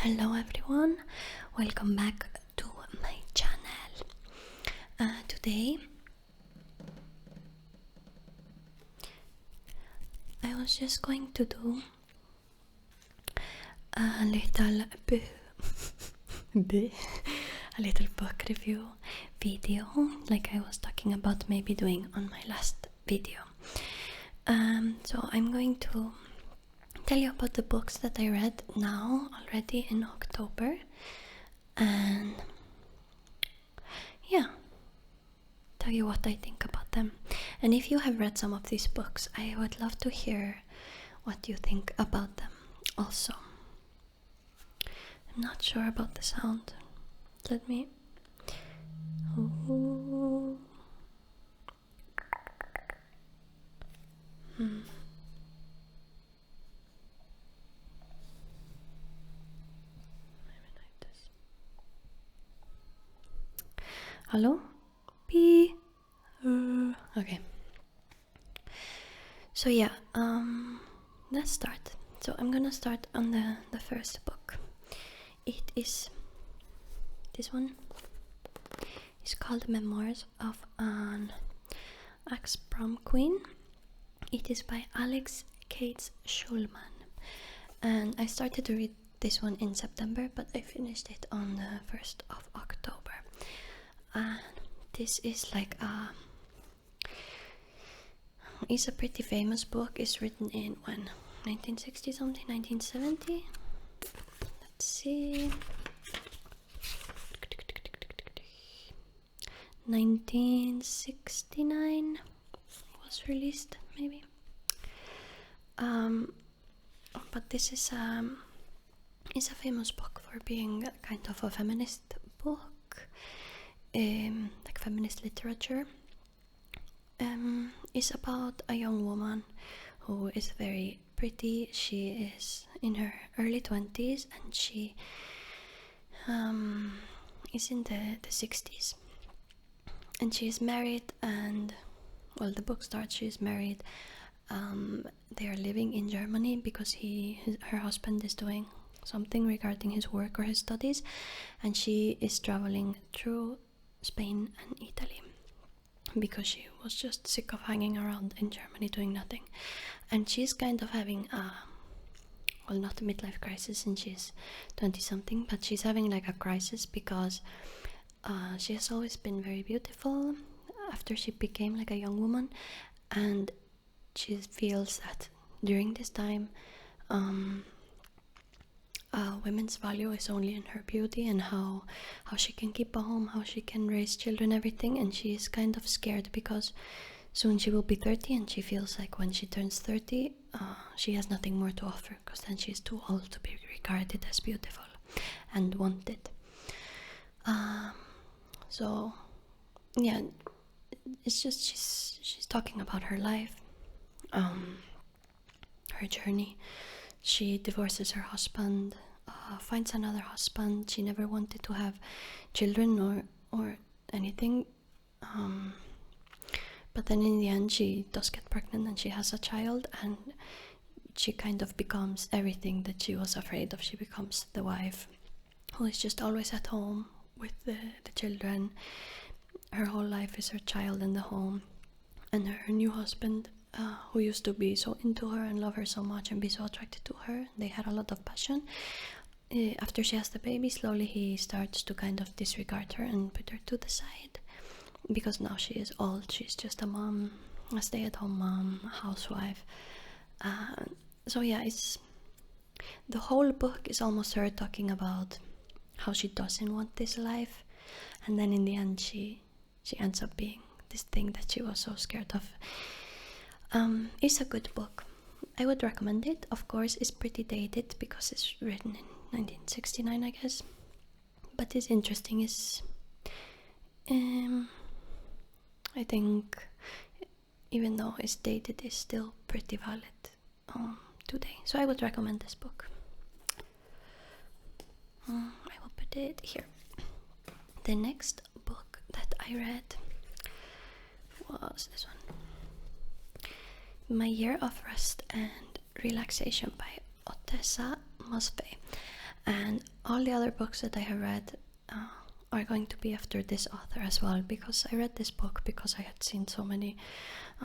Hello everyone, welcome back to my channel. Today I was just going to do a little a little book review video, like I was talking about maybe doing on my last video. So I'm going to tell you about the books that I read now already in October, and yeah, tell you what I think about them. And if you have read some of these books, I would love to hear what you think about them also. I'm not sure about the sound. Let me... Ooh. Hello? P. Okay. So yeah, let's start. So I'm gonna start on the first book. It is this one. It's called Memoirs of an Ex-Prom Queen. It is by Alex Cates Schulman, and I started to read this one in September, but I finished it on the 1st of October. And this is like it's a pretty famous book. It's written in 1960 something, 1970. Let's see, 1969 was released, maybe. But this is it's a famous book for being a kind of a feminist book, like feminist literature. It's about a young woman who is very pretty. She is in her early 20s, and she is in the 60s, and she is married. And well, the book starts, she is married. They are living in Germany because her husband is doing something regarding his work or his studies, and she is traveling through Spain and Italy because she was just sick of hanging around in Germany doing nothing. And she's kind of having not a midlife crisis, and she's 20 something, but she's having like a crisis because she has always been very beautiful after she became like a young woman, and she feels that during this time women's value is only in her beauty and how she can keep a home, how she can raise children, everything. And she is kind of scared because soon she will be 30, and she feels like when she turns 30 she has nothing more to offer, because then she's too old to be regarded as beautiful and wanted. So yeah, it's just she's talking about her life, her journey. She divorces her husband, finds another husband. She never wanted to have children or anything, but then in the end she does get pregnant and she has a child, and she kind of becomes everything that she was afraid of. She becomes the wife who is just always at home with the children. Her whole life is her child and the home. And her new husband, who used to be so into her and love her so much and be so attracted to her, they had a lot of passion. After she has the baby, slowly he starts to kind of disregard her and put her to the side, because now she is old. She's just a mom, a stay-at-home mom, a housewife. So yeah, the whole book is almost her talking about how she doesn't want this life, and then in the end she ends up being this thing that she was so scared of. It's a good book. I would recommend it. Of course, it's pretty dated because it's written in 1969, I guess. But it's interesting. I think even though it's dated, it's still pretty valid today. So I would recommend this book. I will put it here. The next book that I read was this one, My Year of Rest and Relaxation by Otessa Mosfei. And all the other books that I have read are going to be after this author as well, because I read this book because I had seen so many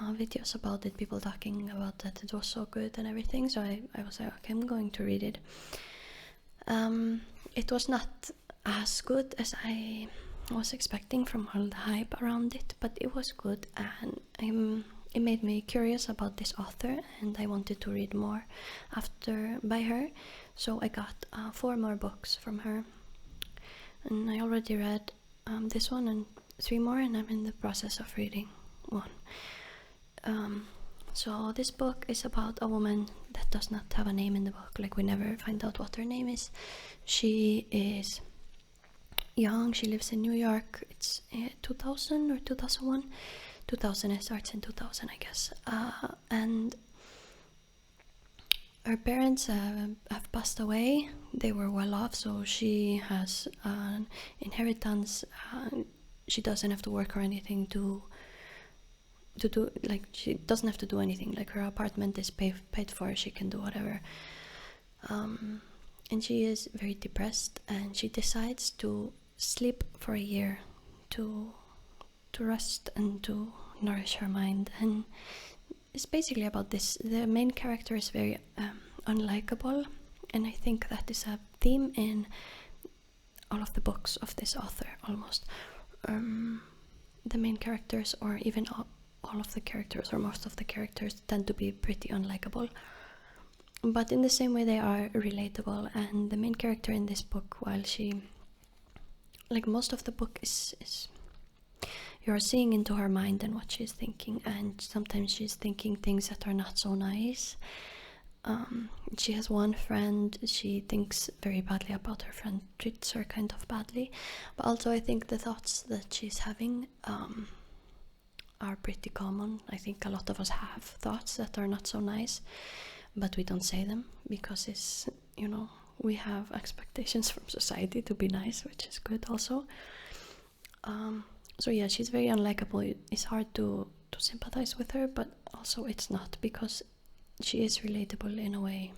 videos about it, people talking about that it was so good and everything, so I was like, okay, I'm going to read it. It was not as good as I was expecting from all the hype around it, but it was good, and it made me curious about this author, and I wanted to read more by her. So I got 4 more books from her, and I already read this one and 3 more, and I'm in the process of reading one. So this book is about a woman that does not have a name in the book. Like, we never find out what her name is. She is young. She lives in New York. It's 2000 or 2001. 2000. It starts in 2000, I guess. And her parents have passed away. They were well off, so she has an inheritance. She doesn't have to work or anything to do, like, she doesn't have to do anything. Like, her apartment is paid for. She can do whatever. And she is very depressed, and she decides to sleep for a year to rest and to nourish her mind. And it's basically about this. The main character is very unlikable, and I think that is a theme in all of the books of this author, almost. The main characters, or even all of the characters, or most of the characters, tend to be pretty unlikable, but in the same way they are relatable. And the main character in this book, while she, like, most of the book is you're seeing into her mind and what she's thinking, and sometimes she's thinking things that are not so nice. She has one friend, she thinks very badly about her friend, treats her kind of badly, but also I think the thoughts that she's having are pretty common. I think a lot of us have thoughts that are not so nice, but we don't say them because it's, we have expectations from society to be nice, which is good also. So yeah, she's very unlikable. It's hard to sympathize with her, but also it's not, because she is relatable in a way.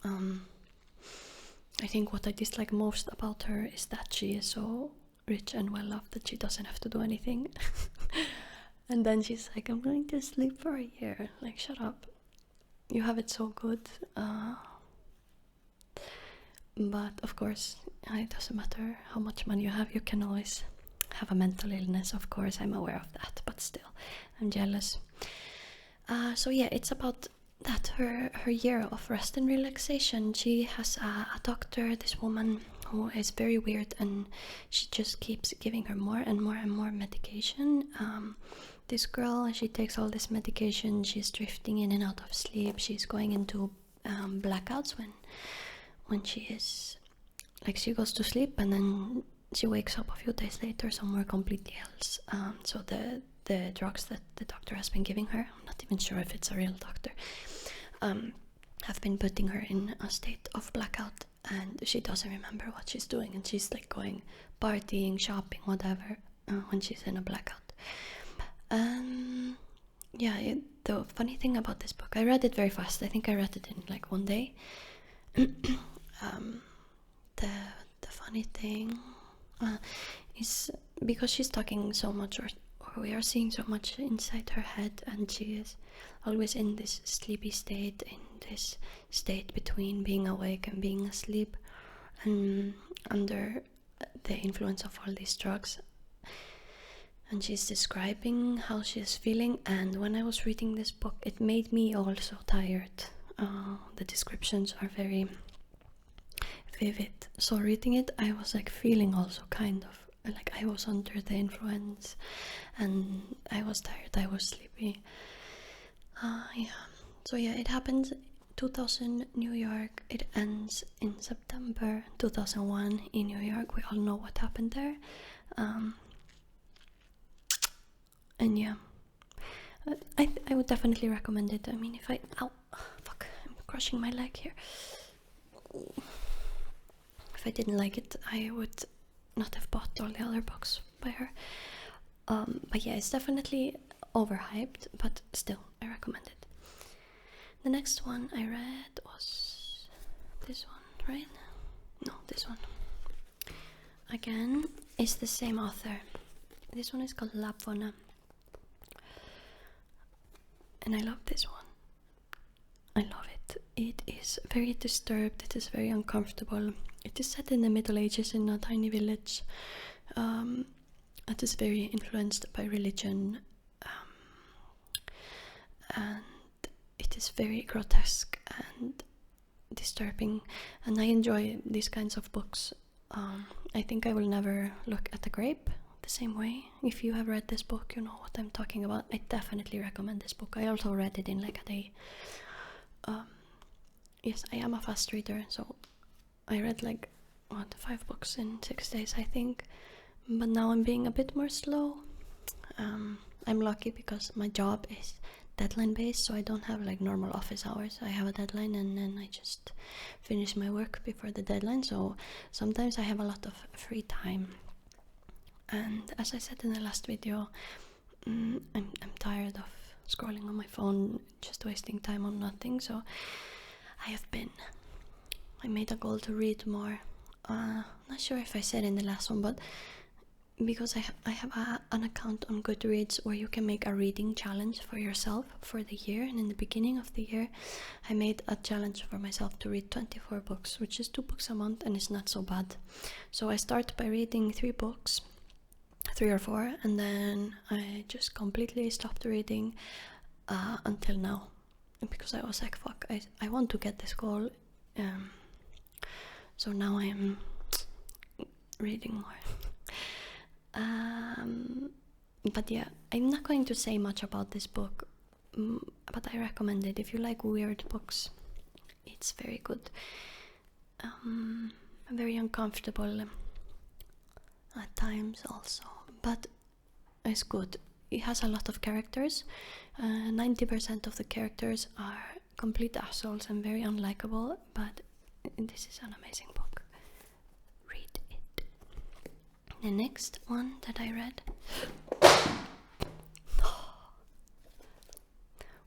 I think what I dislike most about her is that she is so rich and well off that she doesn't have to do anything. And then she's like, I'm going to sleep for a year. Like, shut up. You have it so good. But of course, it doesn't matter how much money you have. You can always have a mental illness. Of course, I'm aware of that, but still, I'm jealous. So yeah, it's about that, her year of rest and relaxation. She has a doctor, this woman, who is very weird, and she just keeps giving her more and more and more medication. This girl, she takes all this medication, she's drifting in and out of sleep, she's going into blackouts when she is, like, she goes to sleep and then she wakes up a few days later somewhere completely else. So the drugs that the doctor has been giving her, I'm not even sure if it's a real doctor, have been putting her in a state of blackout, and she doesn't remember what she's doing, and she's like going partying, shopping, whatever, when she's in a blackout. Yeah, the funny thing about this book, I read it very fast. I think I read it in like one day. The funny thing is, because she's talking so much, or we are seeing so much inside her head, and she is always in this sleepy state, in this state between being awake and being asleep, and under the influence of all these drugs. And she's describing how she's feeling, and when I was reading this book, it made me also tired. The descriptions are very vivid, so reading it, I was like feeling also kind of like I was under the influence, and I was tired, I was sleepy. Yeah. So yeah, it happens 2000 New York. It ends in September 2001 in New York. We all know what happened there. And yeah, I would definitely recommend it. I mean, if ow, fuck, I'm crushing my leg here. If I didn't like it, I would not have bought all the other books by her. But yeah, it's definitely overhyped, but still, I recommend it. The next one I read was this one, right? No, this one. Again, it's the same author. This one is called Lapona. And I love this one. I love it. It is very disturbed, it is very uncomfortable. It is set in the Middle Ages in a tiny village. It is very influenced by religion. And it is very grotesque and disturbing. And I enjoy these kinds of books. I think I will never look at a grape the same way. If you have read this book, you know what I'm talking about. I definitely recommend this book. I also read it in like a day. Yes, I am a fast reader, so I read like 5 books in 6 days, I think. But now I'm being a bit more slow. I'm lucky because my job is deadline based, so I don't have like normal office hours. I have a deadline and then I just finish my work before the deadline, so sometimes I have a lot of free time. And as I said in the last video, I'm tired of scrolling on my phone, just wasting time on nothing. So I made a goal to read more. Not sure if I said in the last one, but because I have an account on Goodreads where you can make a reading challenge for yourself for the year, and in the beginning of the year I made a challenge for myself to read 24 books, which is 2 books a month, and it's not so bad. So I start by reading 3 books, 3 or 4, and then I just completely stopped reading until now, because I was like, fuck, I want to get this goal. So now I'm reading more. But yeah, I'm not going to say much about this book, but I recommend it if you like weird books. It's very good. Very uncomfortable at times also, but it's good. It has a lot of characters. 90% of the characters are complete assholes and very unlikable, but this is an amazing book. Read it. The next one that I read.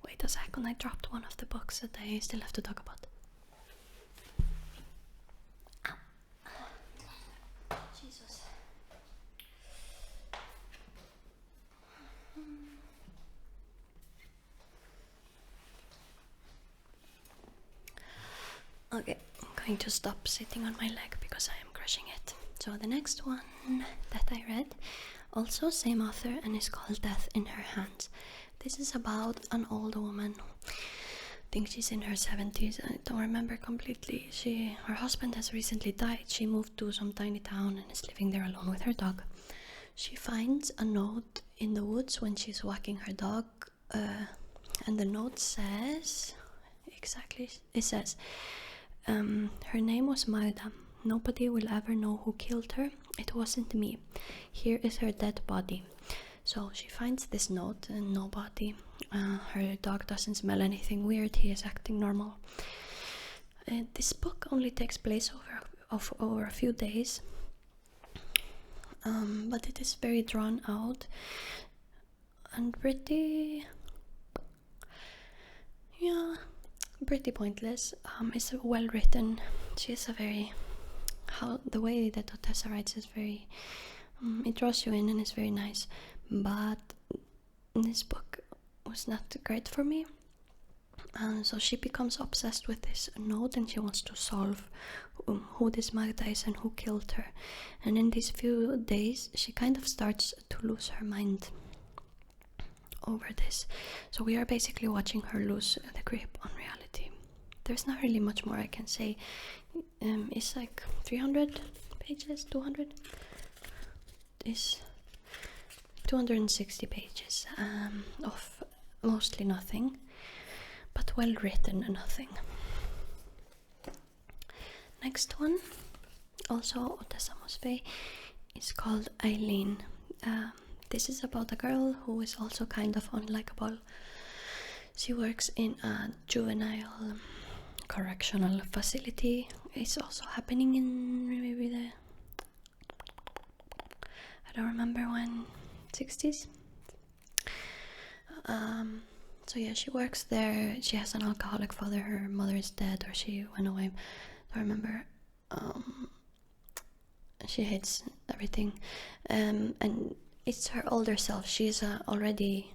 Wait a second, I dropped one of the books that I still have to talk about. Jesus. Okay, I'm going to stop sitting on my leg because I am crushing it. So the next one that I read, also same author, and is called Death in Her Hands. This is about an old woman. I think she's in her 70s. I don't remember completely. Her husband has recently died. She moved to some tiny town and is living there alone with her dog. She finds a note in the woods when she's walking her dog, and the note says, it says, her name was Magda. Nobody will ever know who killed her. It wasn't me. Here is her dead body. So she finds this note and nobody. Her dog doesn't smell anything weird. He is acting normal. This book only takes place over a few days, but it is very drawn out and pretty pointless. It's well written. She's the way that Otessa writes is very, it draws you in and it's very nice. But this book was not great for me. So she becomes obsessed with this note and she wants to solve who this Magda is and who killed her. And in these few days she kind of starts to lose her mind over this. So we are basically watching her lose the grip on reality. There's not really much more I can say. It's like 300 pages, 200? It's 260 pages of mostly nothing, but well written nothing. Next one, also Otessa Mosfei, is called Eileen. This is about a girl who is also kind of unlikable. She works in a juvenile correctional facility. It's also happening in maybe I don't remember when, 60s. So yeah, she works there. She has an alcoholic father. Her mother is dead, or she went away. I remember. she hates everything, and it's her older self. She's already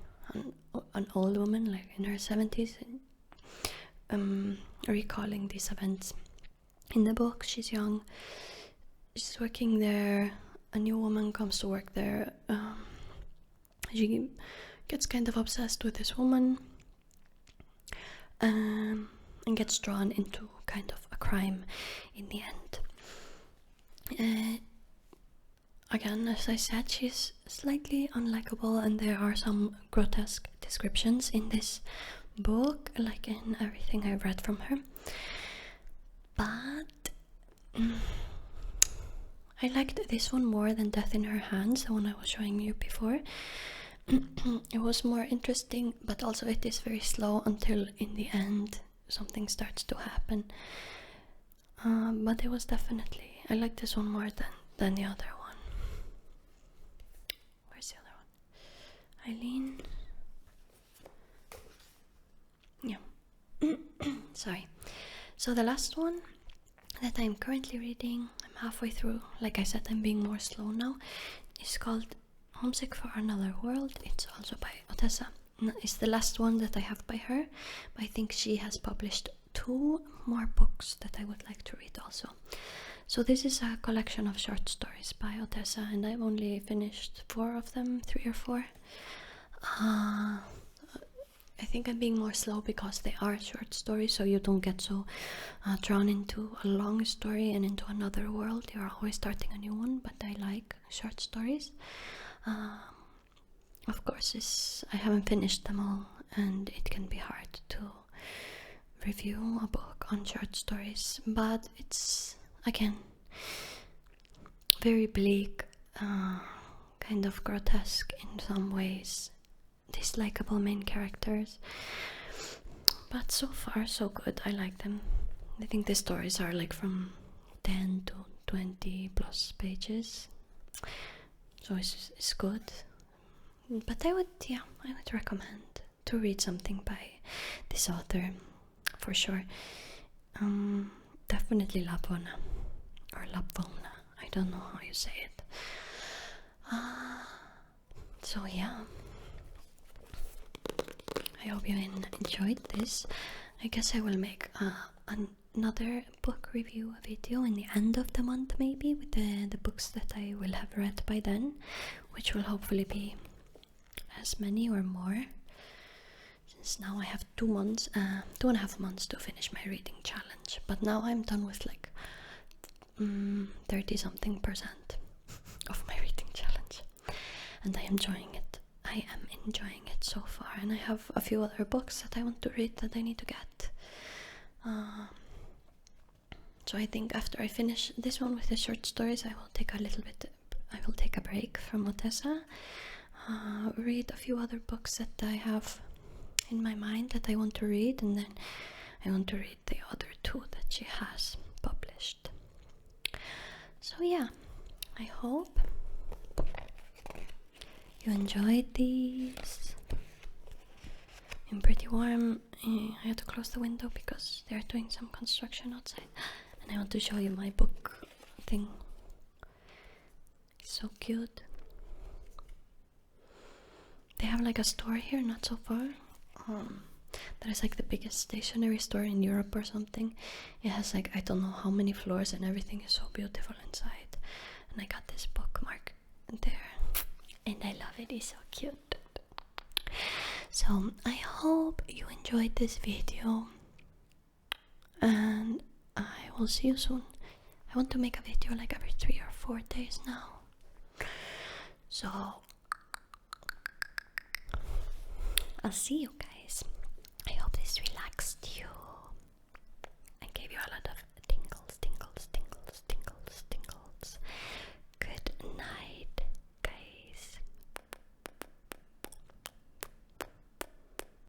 an old woman, like in her 70s, recalling these events. In the book, she's young, she's working there, a new woman comes to work there. She gets kind of obsessed with this woman, and gets drawn into kind of a crime in the end. Again, as I said, she's slightly unlikable, and there are some grotesque descriptions in this book, like in everything I've read from her. But I liked this one more than Death in Her Hands, the one I was showing you before. It was more interesting, but also it is very slow until in the end something starts to happen. But it was definitely, I like this one more than the other one. Where's the other one? Eileen. Yeah. Sorry. So the last one that I'm currently reading, I'm halfway through, like I said, I'm being more slow now, is called Homesick for Another World. It's also by Otessa. It's the last one that I have by her, but I think she has published 2 more books that I would like to read also. So this is a collection of short stories by Otessa, and I've only finished 4 of them, 3 or 4. I think I'm being more slow because they are short stories, so you don't get so drawn into a long story and into another world. You're always starting a new one, but I like short stories. Of course, I haven't finished them all, and it can be hard to review a book on short stories, but it's, again, very bleak, kind of grotesque in some ways, dislikable main characters, but so far so good. I like them. I think the stories are like from 10 to 20 plus pages, so it's good. But I would recommend to read something by this author for sure. Definitely Lapona or Lapona, I don't know how you say it. So yeah, I hope you enjoyed this. I guess I will make another book review video in the end of the month, maybe, with the books that I will have read by then, which will hopefully be as many or more, since now I have 2.5 months to finish my reading challenge. But now I'm done with like 30-something% of my reading challenge, and I am enjoying it. So far, and I have a few other books that I want to read that I need to get. So I think after I finish this one with the short stories, I will take a break from Otessa, read a few other books that I have in my mind that I want to read, and then I want to read the other 2 that she has published. So yeah, I hope you enjoyed these. I'm pretty warm. I had to close the window because they're doing some construction outside, and I want to show you my book thing. It's so cute. They have like a store here not so far. That is like the biggest stationery store in Europe or something. It has like, I don't know how many floors, and everything is so beautiful inside. And I got this bookmark there, and I love it. It's so cute. So I hope you enjoyed this video, and I will see you soon. I want to make a video like every 3 or 4 days now. So I'll see you guys.